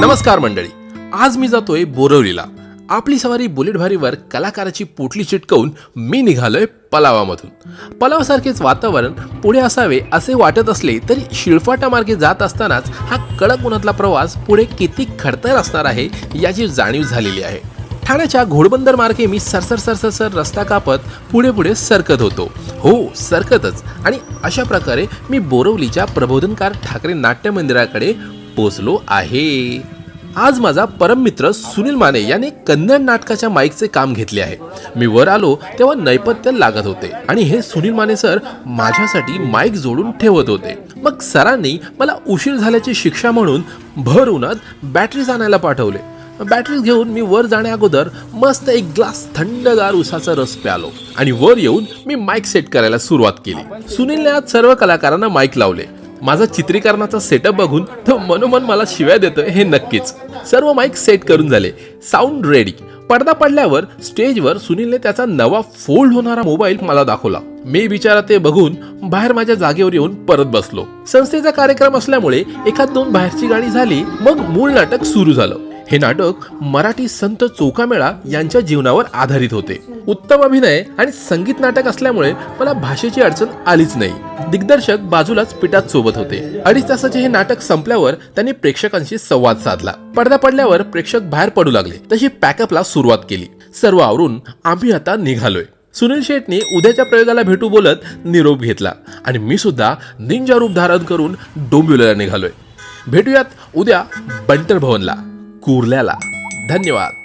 नमस्कार मंडळी, आज मी जातोय बोरवलीला. आपली सवारी बुलेट भारीवर कलाकाराची पोटली चिटकवून मी निघालोय पलावामधून. पलावासारखेच वातावरण पुढे असावे असे वाटत असले तरी शिळफाटा मार्गे जात असतानाच हा कडक उन्हातला प्रवास पुढे किती खडतर असणार आहे याची जाणीव झालेली आहे. ठाण्याच्या घोडबंदर मार्गे मी सरसर रस्ता कापत पुढे सरकत होतो. हो, सरकतच. आणि अशा प्रकारे मी बोरवलीच्या प्रबोधनकार ठाकरे नाट्य मंदिराकडे पोचलो आहे. आज माझा परम मित्र सुनील माने याने कन्नड नाटकाच्या माईकचे काम घेतले आहे. मी वर आलो तेव्हा नैपथ्य लागत होते आणि हे सुनील माने सर माझ्यासाठी माईक जोडून ठेवत होते. मग सरांनी मला उशीर झाल्याची शिक्षा म्हणून भर उन्हात बॅटरीज आणायला पाठवले. बॅटरीज घेऊन मी वर जाण्या अगोदर मस्त एक ग्लास थंडगार उसाचा रस प्यालो आणि वर येऊन मी माईक सेट करायला सुरुवात केली. सुनीलने आज सर्व कलाकारांना माईक लावले. माझा चित्रीकरणाचा सेटअप बघून तो मनोमन मला शिव्या देतोय हे नक्कीच. सर्व माईक सेट करून झाले, साऊंड रेडी. पडदा पडल्यावर स्टेजवर सुनीलने त्याचा नवा फोल्ड होणारा मोबाईल मला दाखवला. मी बिचारा ते बघून बाहेर माझ्या जागेवर येऊन परत बसलो. संस्थेचा कार्यक्रम असल्यामुळे एखाद दोन बाहेरची गाणी झाली, मग मूळ नाटक सुरू झालं. हे नाटक मराठी संत चोखामेळा यांच्या जीवनावर आधारित होते. उत्तम अभिनय आणि संगीत नाटक असल्यामुळे मला भाषेची अडचण आलीच नाही. दिग्दर्शक बाजूलाच पिटात सोबत होते. 2.5 तासाचे हे नाटक संपल्यावर त्यांनी प्रेक्षकांशी संवाद साधला. पडदा पडल्यावर प्रेक्षक बाहेर पडू लागले तशी पॅकअपला सुरुवात केली. सर्व आवरून आम्ही आता निघालोय. सुनील शेटने उद्याच्या प्रयोगाला भेटू बोलत निरोप घेतला आणि मी सुद्धा निंजा रूप धारण करून डोंबिवलीला निघालोय. भेटूयात उद्या बंटर भवनला, कुर्ल्याला. धन्यवाद.